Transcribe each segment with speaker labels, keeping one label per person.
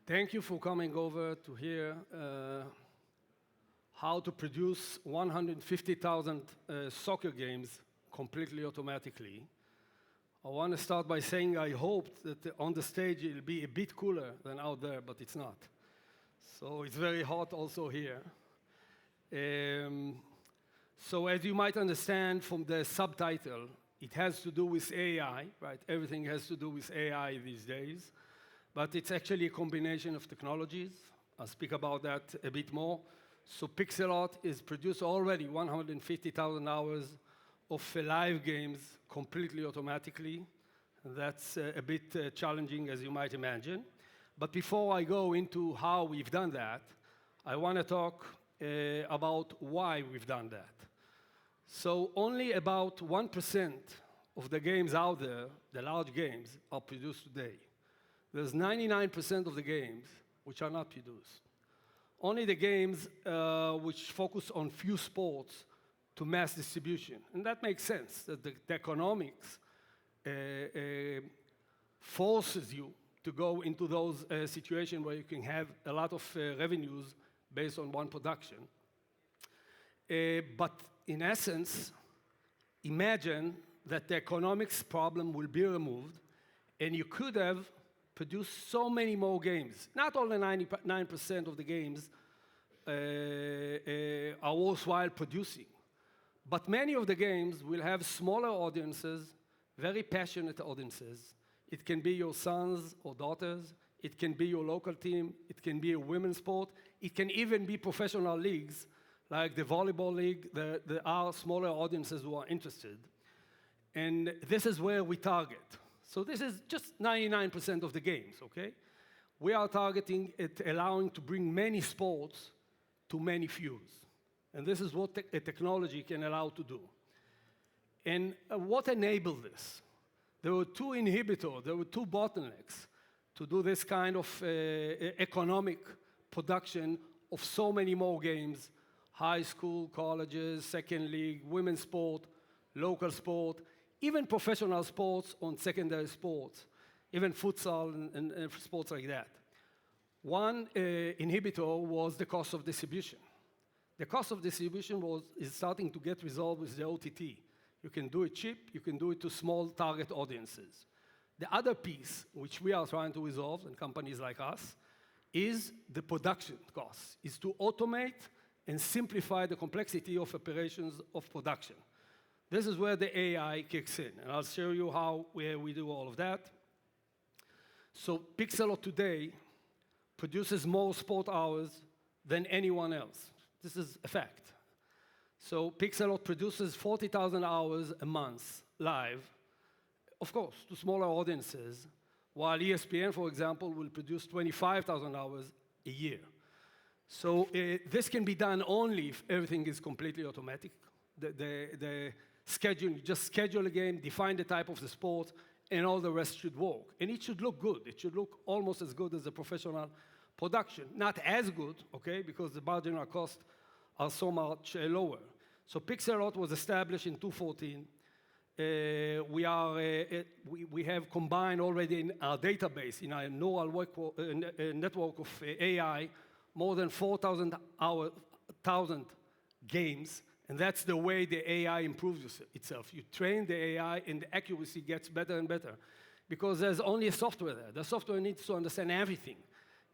Speaker 1: Thank you for coming over to hear how to produce 150,000 soccer games completely automatically. I want to start by saying I hope that on the stage it'll be a bit cooler than out there, but it's not. So it's very hot also here. So as you might understand from the subtitle, it has to do with AI, right? Everything has to do with AI these days. But it's actually a combination of technologies. I'll speak about that a bit more. So Pixellot is produced already 150,000 hours of live games completely automatically. And that's a bit challenging, as you might imagine. But before I go into how we've done that, I want to talk about why we've done that. So only about 1% of the games out there, the large games, are produced today. There's 99% of the games which are not produced. Only the games which focus on few sports to mass distribution. And that makes sense, that the economics forces you to go into those situations where you can have a lot of revenues based on one production. But in essence, imagine that the economics problem will be removed and you could have produced so many more games. Not only 99% of the games are worthwhile producing, but many of the games will have smaller audiences, very passionate audiences. It can be your sons or daughters. It can be your local team. It can be a women's sport. It can even be professional leagues, like the volleyball league. There are smaller audiences who are interested. And this is where we target. So this is just 99% of the games, okay? We are targeting it, allowing to bring many sports to many views. And this is what a technology can allow to do. And what enabled this? There were two inhibitors, there were two bottlenecks to do this kind of economic production of so many more games: high school, colleges, second league, women's sport, local sport, even professional sports on secondary sports, even futsal and sports like that. One inhibitor was the cost of distribution. The cost of distribution is starting to get resolved with the OTT. You can do it cheap, you can do it to small target audiences. The other piece, which we are trying to resolve, and companies like us, is the production costs, is to automate and simplify the complexity of operations of production. This is where the AI kicks in, and I'll show you how we do all of that. So Pixellot today produces more sport hours than anyone else. This is a fact. So Pixellot produces 40,000 hours a month live, of course, to smaller audiences, while ESPN, for example, will produce 25,000 hours a year. So this can be done only if everything is completely automatic. The schedule, you just schedule a game, define the type of the sport, and all the rest should work. And it should look good. It should look almost as good as a professional production. Not as good, okay, because the marginal costs are so much lower. So Pixellot was established in 2014. We have combined already in our database, in our neural network of AI, more than 4,000 games. And that's the way the AI improves itself. You train the AI, and the accuracy gets better and better. Because there's only a software there. The software needs to understand everything.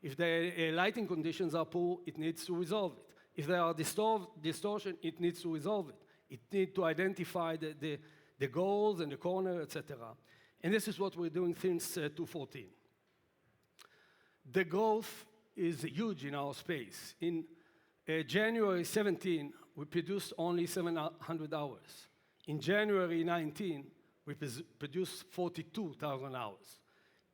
Speaker 1: If the lighting conditions are poor, it needs to resolve it. If there are distortion, it needs to resolve it. It needs to identify the goals and the corner, etc. And this is what we're doing since 2014. The growth is huge in our space. In January 17, we produced only 700 hours. In January 19, we produced 42,000 hours.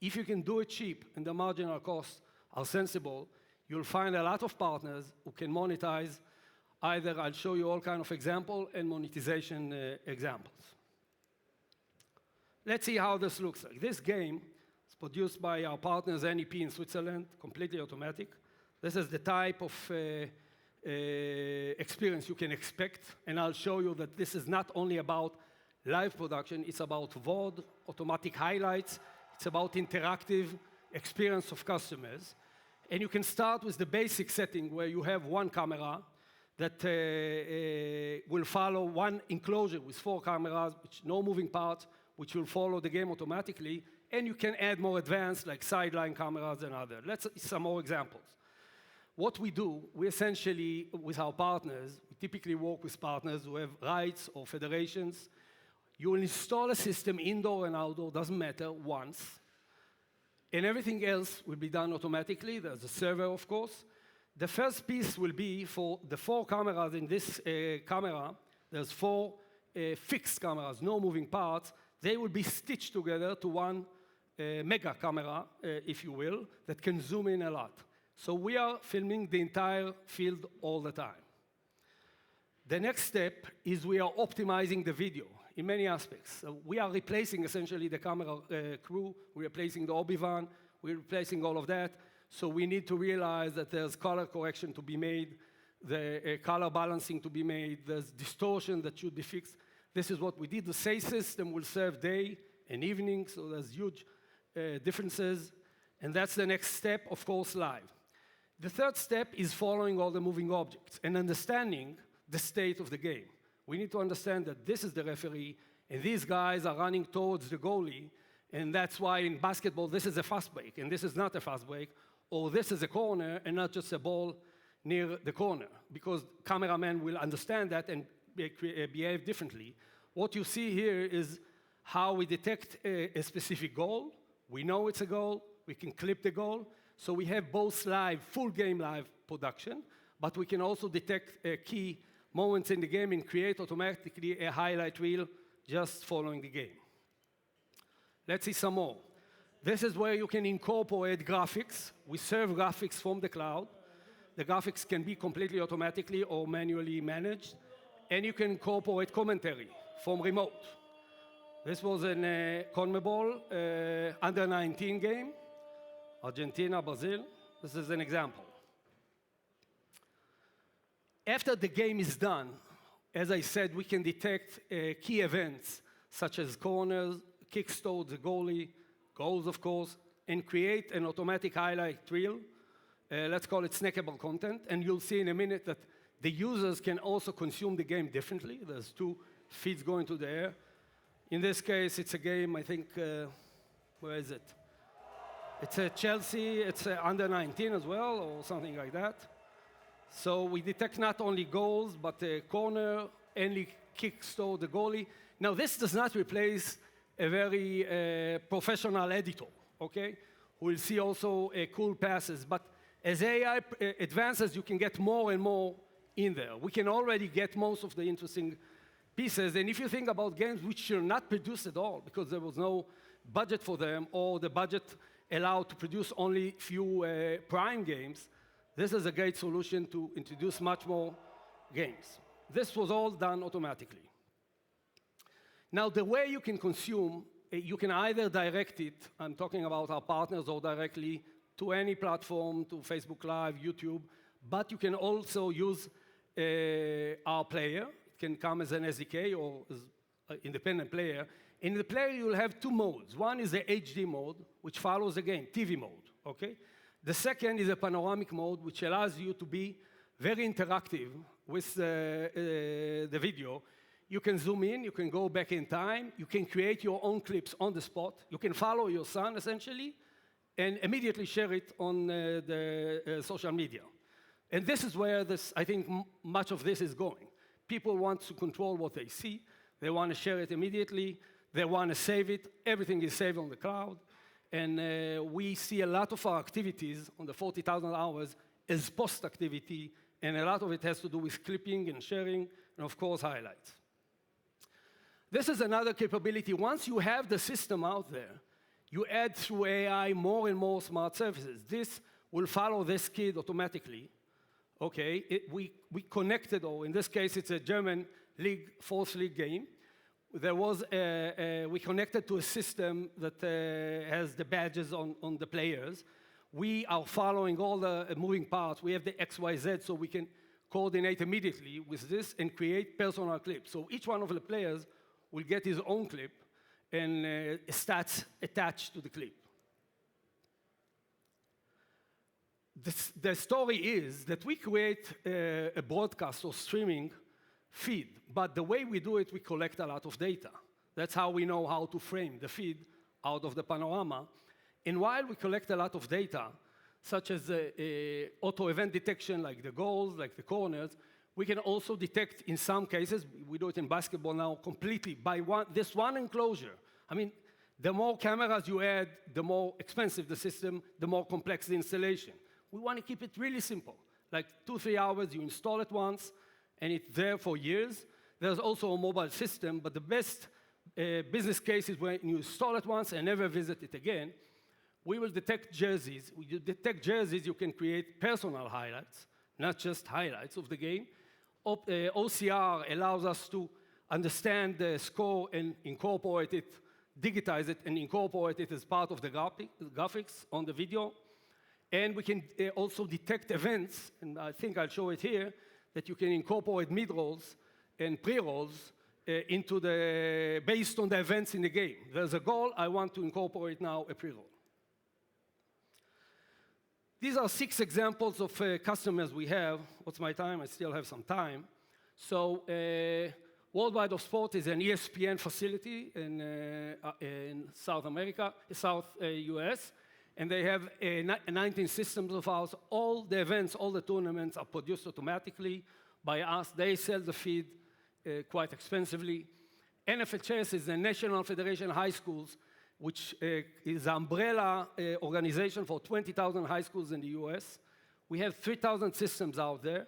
Speaker 1: If you can do it cheap and the marginal costs are sensible, you'll find a lot of partners who can monetize. Either I'll show you all kinds of examples and monetization examples. Let's see how this looks like. This game is produced by our partners NEP in Switzerland, completely automatic. This is the type of experience you can expect, and I'll show you that this is not only about live production, it's about VOD, automatic highlights, it's about interactive experience of customers. And you can start with the basic setting where you have one camera that will follow one enclosure with 4 cameras, which no moving parts, which will follow the game automatically. And you can add more advanced, like sideline cameras and other. Let's see some more examples. What we do, we essentially, with our partners, we typically work with partners who have rights or federations. You will install a system, indoor and outdoor, doesn't matter, once. And everything else will be done automatically. There's a server, of course. The first piece will be for the 4 cameras in this camera. There's 4 fixed cameras, no moving parts. They will be stitched together to one mega camera, if you will, that can zoom in a lot. So we are filming the entire field all the time. The next step is we are optimizing the video in many aspects. So we are replacing essentially the camera crew, we're replacing the obi-Wan, we're replacing all of that. So we need to realize that there's color correction to be made, the color balancing to be made, there's distortion that should be fixed. This is what we did. The SAY system will serve day and evening, so there's huge differences. And that's the next step, of course, live. The third step is following all the moving objects and understanding the state of the game. We need to understand that this is the referee, and these guys are running towards the goalie, and that's why in basketball this is a fast break, and this is not a fast break, or this is a corner and not just a ball near the corner, because cameramen will understand that and behave differently. What you see here is how we detect a specific goal. We know it's a goal, we can clip the goal, so we have both live, full game live production, but we can also detect key moments in the game and create automatically a highlight reel just following the game. Let's see some more. This is where you can incorporate graphics. We serve graphics from the cloud. The graphics can be completely automatically or manually managed, and you can incorporate commentary from remote. This was a CONMEBOL under 19 game, Argentina, Brazil. This is an example. After the game is done, as I said, we can detect key events such as corners, kicks towards the goalie, goals, of course, and create an automatic highlight reel. Let's call it snackable content. And you'll see in a minute that the users can also consume the game differently. There's 2 feeds going to the air. In this case, it's a game, I think, where is it? It's a Chelsea, it's a under 19 as well, or something like that. So we detect not only goals, but the corner, any kicks toward the goalie. Now, this does not replace a very professional editor, okay? We'll see also cool passes, but as AI advances, you can get more and more in there. We can already get most of the interesting pieces, and if you think about games which are not produced at all, because there was no budget for them, or the budget allowed to produce only few prime games, this is a great solution to introduce much more games. This was all done automatically. Now, the way you can consume, you can either direct it, I'm talking about our partners, or directly to any platform, to Facebook Live, YouTube, but you can also use our player. It can come as an SDK or as an independent player. In the player, you'll have 2 modes. One is the HD mode, which follows the game, TV mode, okay? The second is a panoramic mode, which allows you to be very interactive with the video. You can zoom in, you can go back in time, you can create your own clips on the spot, you can follow your son, essentially, and immediately share it on the social media. And this is where I think much of this is going. People want to control what they see, they want to share it immediately, they want to save it, everything is saved on the cloud, and we see a lot of our activities on the 40,000 hours as post-activity, and a lot of it has to do with clipping and sharing, and of course, highlights. This is another capability. Once you have the system out there, you add through AI more and more smart services. This will follow this kid automatically. Okay, we connected, or in this case, it's a German league, 4th league game. There was we connected to a system that has the badges on the players. We are following all the moving parts. We have the XYZ, so we can coordinate immediately with this and create personal clips. So each one of the players will get his own clip and stats attached to the clip. The story is that we create a broadcast or streaming feed, but the way we do it, we collect a lot of data. That's how we know how to frame the feed out of the panorama. And while we collect a lot of data, such as auto event detection, like the goals, like the corners, we can also detect, in some cases, we do it in basketball now completely, by this one enclosure. I mean, the more cameras you add, the more expensive the system, the more complex the installation. We want to keep it really simple. Like 2-3 hours, you install it once, and it's there for years. There's also a mobile system, but the best business case is when you install it once and never visit it again. We will detect jerseys. When you detect jerseys, you can create personal highlights, not just highlights of the game. OCR allows us to understand the score and incorporate it, digitize it, and incorporate it as part of the graphics on the video. And we can also detect events, and I think I'll show it here, that you can incorporate mid-rolls and pre-rolls based on the events in the game. There's a goal, I want to incorporate now a pre-roll. These are 6 examples of customers we have. What's my time? I still have some time. So Worldwide of Sport is an ESPN facility in South America, South US. And they have 19 systems of ours. All the events, all the tournaments are produced automatically by us. They sell the feed quite expensively. NFHS is the National Federation of High Schools, which is an umbrella organization for 20,000 high schools in the US. We have 3,000 systems out there.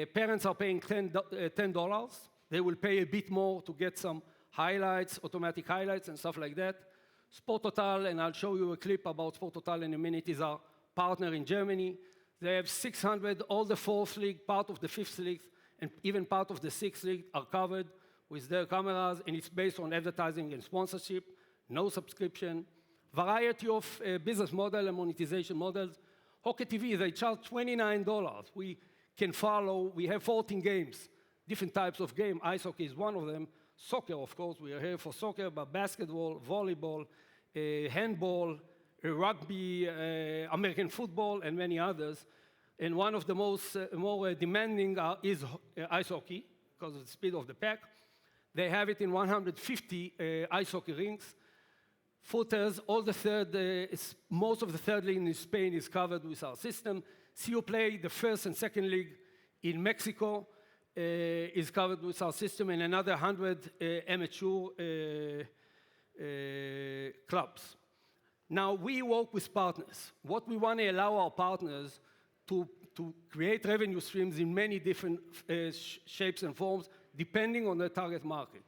Speaker 1: Parents are paying $10. They will pay a bit more to get some highlights, automatic highlights, and stuff like that. Sport Total, and I'll show you a clip about Sport Total in a minute, is our partner in Germany. They have 600, all the 4th league, part of the 5th league, and even part of the 6th league are covered with their cameras, and it's based on advertising and sponsorship, no subscription. Variety of business model and monetization models. Hockey TV, they charge $29. We can follow, we have 14 games, different types of game. Ice hockey is one of them. Soccer, of course, we are here for soccer, but basketball, volleyball, handball, rugby, American football, and many others. And one of the more demanding is ice hockey, because of the speed of the puck. They have it in 150 ice hockey rinks. Footers, all the most of the 3rd league in Spain is covered with our system. CU Play, the 1st and 2nd league in Mexico, is covered with our system, and another 100 amateur clubs. Now, we work with partners. What we want to allow our partners to create revenue streams in many different shapes and forms, depending on the target market.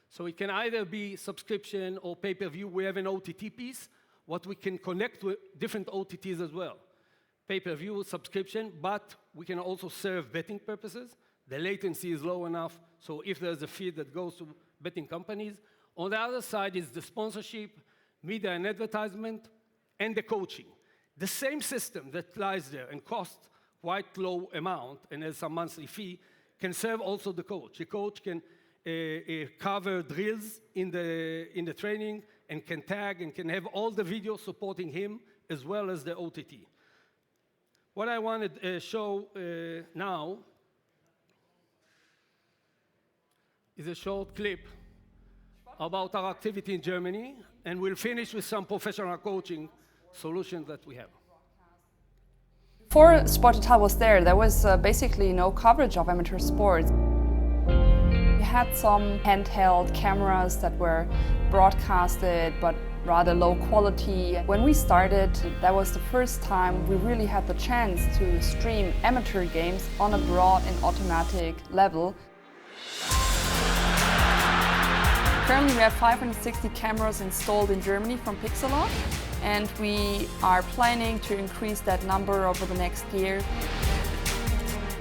Speaker 1: So it can either be subscription or pay-per-view. We have an OTT piece, what we can connect with different OTTs as well. Pay-per-view, subscription, but we can also serve betting purposes. The latency is low enough, so if there's a feed that goes to betting companies. On the other side is the sponsorship, media and advertisement, and the coaching. The same system that lies there and costs quite low amount and has some monthly fee can serve also the coach. The coach can cover drills in the training and can tag and can have all the videos supporting him as well as the OTT. What I want to show now is a short clip about our activity in Germany, and we'll finish with some professional coaching solutions that we have.
Speaker 2: Before Sport Total was there was basically no coverage of amateur sports. We had some handheld cameras that were broadcasted, but rather low quality. When we started, that was the first time we really had the chance to stream amateur games on a broad and automatic level. Currently we have 560 cameras installed in Germany from Pixellot, and we are planning to increase that number over the next year.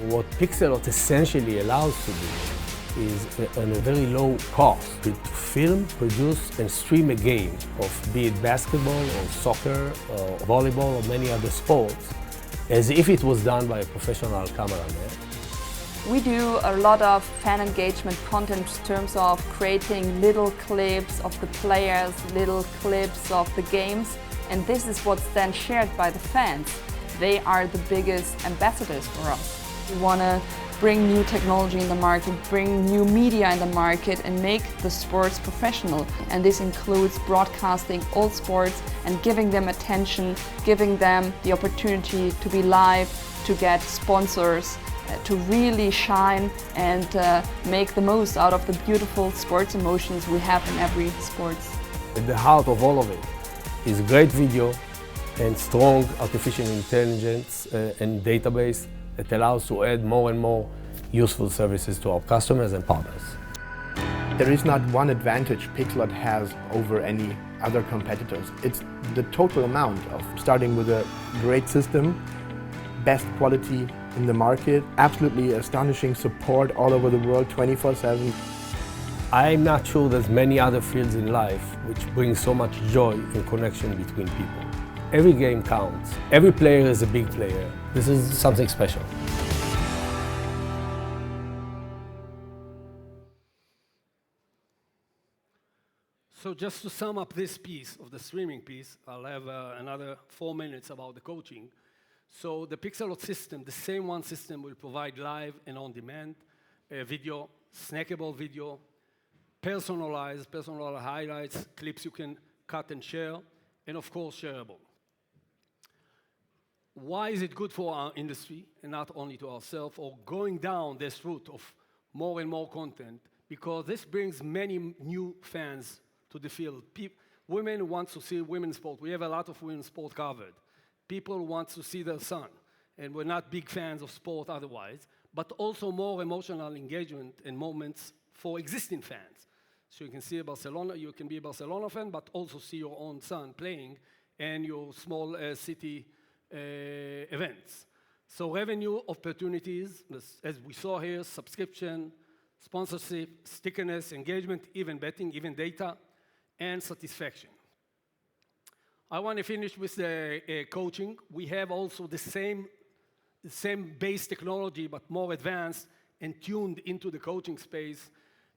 Speaker 3: What Pixellot essentially allows to do is, at a very low cost, to film, produce and stream a game of be it basketball or soccer or volleyball or many other sports as if it was done by a professional cameraman.
Speaker 2: We do a lot of fan engagement content in terms of creating little clips of the players, little clips of the games, and this is what's then shared by the fans. they are the biggest ambassadors for us. We want to bring new technology in the market, bring new media in the market and make the sports professional. And this includes broadcasting all sports and giving them attention, giving them the opportunity to be live, to get sponsors, to really shine and make the most out of the beautiful sports emotions we have in every sport.
Speaker 3: At the heart of all of it is great video and strong artificial intelligence and database that allows to add more and more useful services to our customers and partners.
Speaker 4: There is not one advantage Pixellot has over any other competitors. It's the total amount of starting with a great system, best quality in the market, absolutely astonishing support all over the world 24/7.
Speaker 3: I'm not sure there's many other fields in life which bring so much joy and connection between people. Every game counts. Every player is a big player. This is something special.
Speaker 1: So just to sum up this piece of the streaming piece, I'll have another 4 minutes about the coaching. So the Pixellot system, the same one system, will provide live and on-demand video, snackable video, personalized highlights, clips you can cut and share, and of course shareable. Why is it good for our industry and not only to ourselves, or going down this route of more and more content? Because this brings many new fans to the field. Women want to see women's sport. We have a lot of women's sport covered. People want to see their son, and we're not big fans of sport otherwise, but also more emotional engagement and moments for existing fans. So you can see Barcelona, you can be a Barcelona fan, but also see your own son playing and your small city events. So revenue opportunities, as we saw here, subscription, sponsorship, stickiness, engagement, even betting, even data, and satisfaction. I want to finish with the coaching. We have also the same base technology, but more advanced and tuned into the coaching space.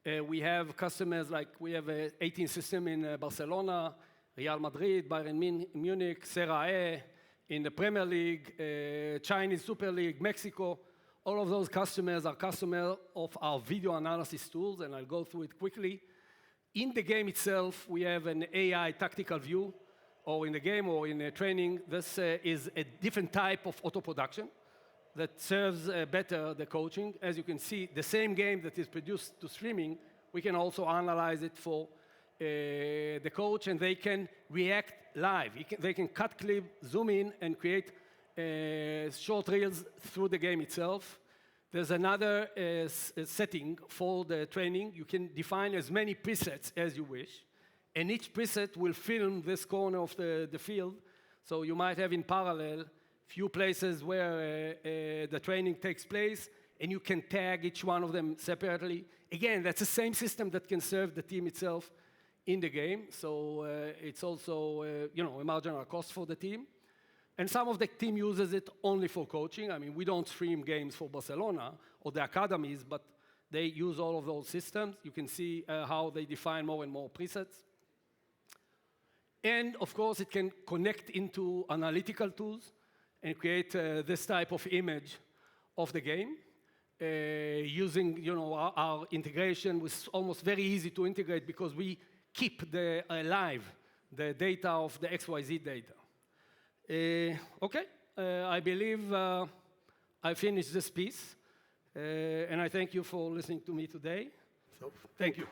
Speaker 1: We have customers like we have an 18 system in Barcelona, Real Madrid, Bayern Munich, Serie A, in the Premier League, Chinese Super League, Mexico. All of those customers are customers of our video analysis tools, and I'll go through it quickly. In the game itself, we have an AI tactical view, or in the game or in training. This is a different type of auto production that serves better the coaching. As you can see, the same game that is produced to streaming, we can also analyze it for the coach, and they can react live. They can cut clip, zoom in, and create short reels through the game itself. There's another setting for the training. You can define as many presets as you wish, and each preset will film this corner of the field. So you might have in parallel few places where the training takes place, and you can tag each one of them separately. Again, that's the same system that can serve the team itself in the game. So it's also a marginal cost for the team. And some of the team uses it only for coaching. I mean, we don't stream games for Barcelona or the academies, but they use all of those systems. You can see how they define more and more presets. And of course, it can connect into analytical tools and create this type of image of the game. Using our integration was almost very easy to integrate because we keep alive the data of the XYZ data. Okay, I believe I finished this piece, and I thank you for listening to me today. So, thank you.